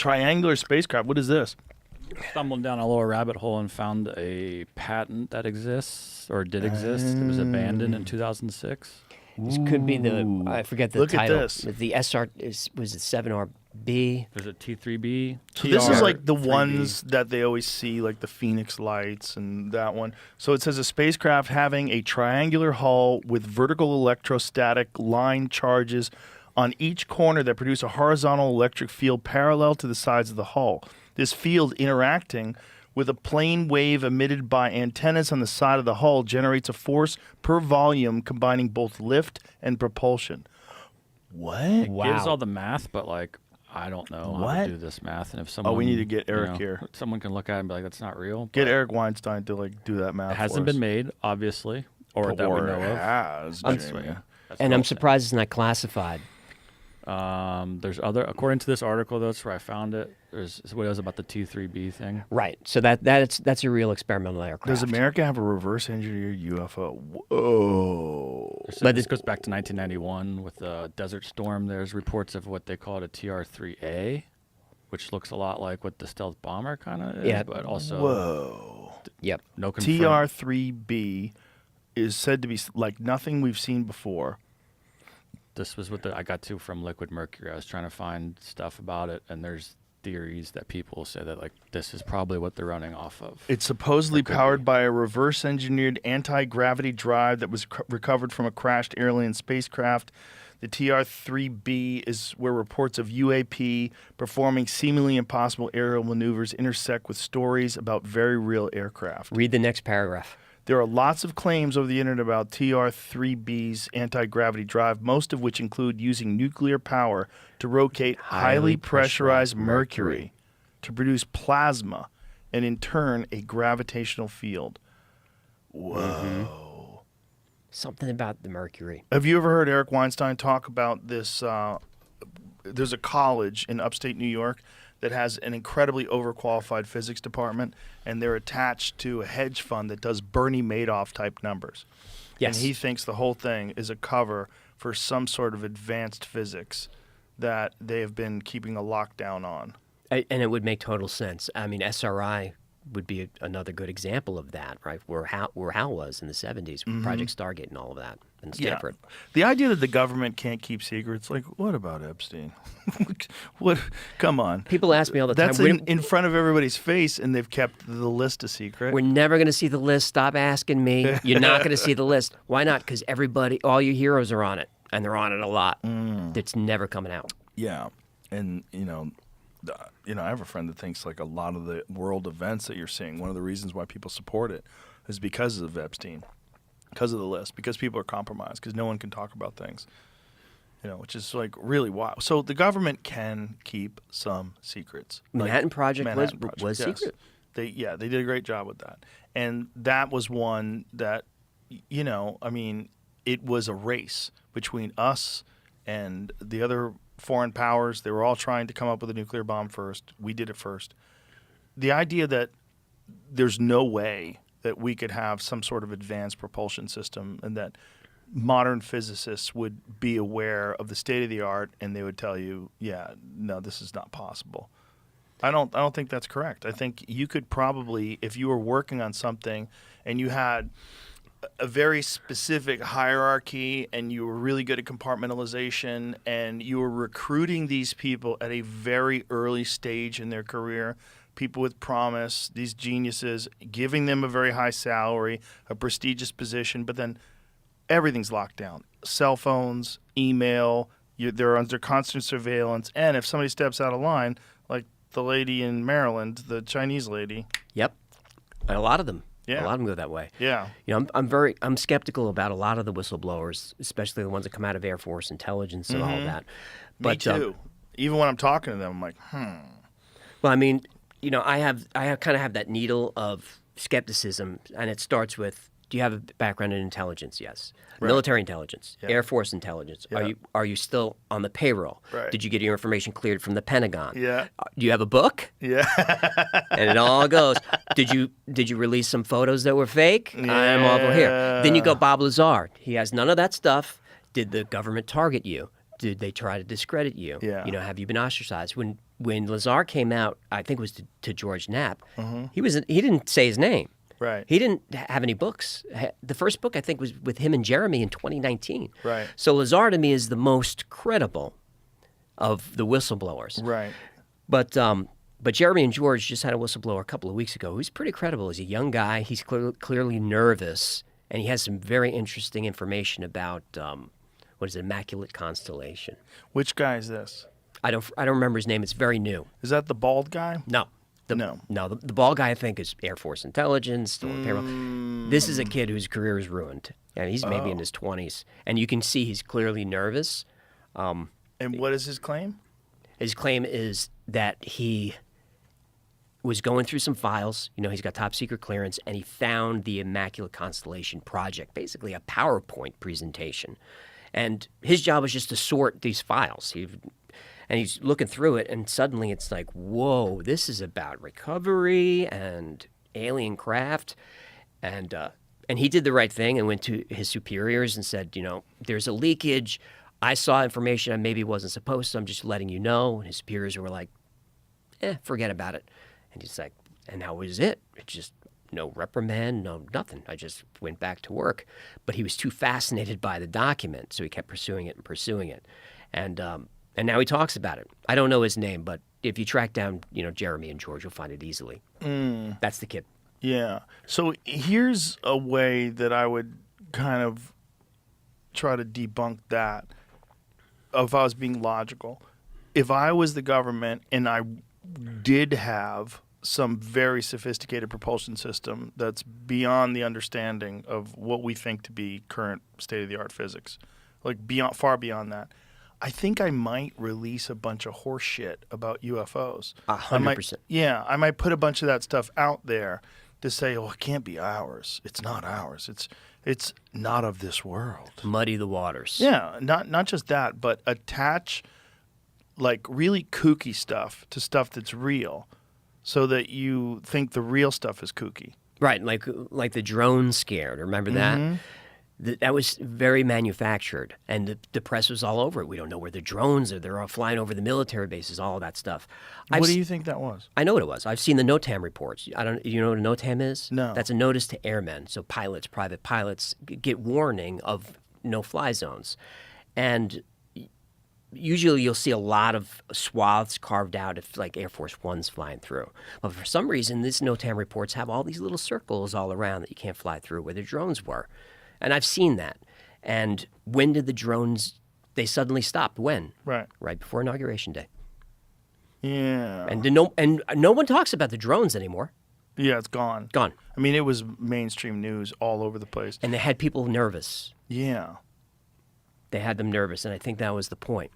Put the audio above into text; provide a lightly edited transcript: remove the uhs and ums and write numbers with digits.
triangular spacecraft. What is this? Stumbled down a little rabbit hole and found a patent that exists or did exist. It was abandoned in 2006. This could be the, I forget the Look at title. this. The SR, was it 7RB? There's a T3B. So this is like the 3B. ones that they always see, like the Phoenix lights and that one. So it says a spacecraft having a triangular hull with vertical electrostatic line charges on each corner that produce a horizontal electric field parallel to the sides of the hull. This field interacting with a plane wave emitted by antennas on the side of the hull generates a force per volume combining both lift and propulsion. What? Wow. Gives all the math, but like I don't know how What? to do this math. And if someone, We need to get Eric you know, here. Someone can look at it and be like, "That's not real." Get but Eric Weinstein to like do that math. It hasn't for us. been made, obviously, or that we know of. Has, That's Jamie. right. That's And what I'm saying. surprised it's not classified. There's other, according to this article, that's where I found it. There's what it was about the T3B thing. Right. So that's a real experimental aircraft. Does America have a reverse engineered UFO? Whoa. But This goes back to 1991 with the Desert Storm. There's reports of what they call a TR-3A, which looks a lot like what the stealth bomber kind of is, Yeah. but also Whoa. Yep. no confirmed. TR-3B is said to be like nothing we've seen before. This was what I got to from Liquid Mercury. I was trying to find stuff about it, and there's theories that people say that like this is probably what they're running off of. It's supposedly That could powered be. by a reverse engineered anti-gravity drive that was recovered from a crashed alien spacecraft. The TR-3B is where reports of UAP performing seemingly impossible aerial maneuvers intersect with stories about very real aircraft. Read the next paragraph. There are lots of claims over the internet about TR-3B's anti-gravity drive, most of which include using nuclear power to rotate highly pressurized mercury to produce plasma and in turn a gravitational field. Whoa. Something about the mercury. Have you ever heard Eric Weinstein talk about this? There's a college in upstate New York that has an incredibly overqualified physics department, and they're attached to a hedge fund that does Bernie Madoff type numbers. Yes. And he thinks the whole thing is a cover for some sort of advanced physics that they have been keeping a lockdown on. And it would make total sense. I mean, SRI would be another good example of that, right? Where Hal was in the 70s, Project Stargate and all of that, and Stanford. Yeah. The idea that the government can't keep secrets, like, what about Epstein? What? Come on. People ask me all the That's time, in front of everybody's face, and they've kept the list a secret. we're never going to see the list. Stop asking me. You're not going to see the list. Why not? Because all your heroes are on it, and they're on it a lot. It's never coming out. Yeah, and I have a friend that thinks like a lot of the world events that you're seeing, one of the reasons why people support it is because of Epstein, because of the list, because people are compromised, because no one can talk about things, which is like really wild. So the government can keep some secrets. Manhattan Project was yes. secret. They did a great job with that, and that was one that, it was a race between us and the other foreign powers. They were all trying to come up with a nuclear bomb first. We did it first. The idea that there's no way that we could have some sort of advanced propulsion system and that modern physicists would be aware of the state of the art and they would tell you, yeah, no, this is not possible. I don't think that's correct. I think you could probably, if you were working on something and you had a very specific hierarchy and you were really good at compartmentalization and you were recruiting these people at a very early stage in their career, people with promise, these geniuses, giving them a very high salary, a prestigious position, but then everything's locked down. Cell phones, email, they're under constant surveillance, and if somebody steps out of line, like the lady in Maryland, the Chinese lady. Yep. And a lot of them. Yeah. A lot of them go that way. Yeah. I'm skeptical about a lot of the whistleblowers, especially the ones that come out of Air Force intelligence and all that. Me too. Even when I'm talking to them, I'm like, Well, I mean, I kind of have that needle of skepticism, and it starts with, do you have a background in intelligence? Yes. Right. Military intelligence, Yeah. Air Force intelligence. Yeah. Are you still on the payroll? Right. Did you get your information cleared from the Pentagon? Yeah. Do you have a book? Yeah. And it all goes. Did you release some photos that were fake? I'm over here. Then you go Bob Lazar. He has none of that stuff. Did the government target you? Did they try to discredit you? Yeah. You know, have you been ostracized? When Lazar came out, I think it was to George Knapp. He didn't say his name. Right. He didn't have any books. The first book I think was with him and Jeremy in 2019. Right. So Lazar to me is the most credible of the whistleblowers. Right. But Jeremy and George just had a whistleblower a couple of weeks ago who's pretty credible. He's a young guy. He's clearly nervous, and he has some very interesting information about what is it, Immaculate Constellation. Which guy is this? I don't remember his name. It's very new. Is that the bald guy? No. No. No, the bald guy I think is Air Force Intelligence, still in payroll. This is a kid whose career is ruined. And he's maybe in his 20s. And you can see he's clearly nervous. And what is his claim? His claim is that he was going through some files. You know, he's got top secret clearance, and he found the Immaculate Constellation project, basically a PowerPoint presentation. And his job was just to sort these files. And he's looking through it, and suddenly it's like, whoa, this is about recovery and alien craft. And he did the right thing and went to his superiors and said, you know, there's a leakage. I saw information I maybe wasn't supposed to. I'm just letting you know. And his superiors were like, forget about it. And he's like, and how was it? It just no reprimand, no nothing. I just went back to work. But he was too fascinated by the document, so he kept pursuing it. And now he talks about it. I don't know his name, but if you track down, you know, Jeremy and George, you'll find it easily. That's the kid. Yeah. So here's a way that I would kind of try to debunk that if I was being logical. If I was the government and I did have some very sophisticated propulsion system that's beyond the understanding of what we think to be current state-of-the-art physics, like far beyond that, I think I might release a bunch of horse shit about UFOs. 100%. Yeah, I might put a bunch of that stuff out there to say, oh, it can't be ours. It's not ours. It's not of this world. Muddy the waters. Yeah, not just that, but attach like really kooky stuff to stuff that's real so that you think the real stuff is kooky. Right, like the drone scare. Remember that? That was very manufactured, and the press was all over it. We don't know where the drones are. They're all flying over the military bases, all of that stuff. What do you think that was? I know what it was. I've seen the NOTAM reports. You know what a NOTAM is? No. That's a notice to airmen. So pilots, private pilots, get warning of no-fly zones. And usually you'll see a lot of swaths carved out if like Air Force One's flying through. But for some reason, these NOTAM reports have all these little circles all around that you can't fly through where the drones were. And I've seen that. And when did the drones, they suddenly stopped? When? Right. Right before Inauguration Day. Yeah. And no one talks about the drones anymore. Yeah, it's gone. Gone. I mean, it was mainstream news all over the place. And they had people nervous. Yeah. They had them nervous, and I think that was the point.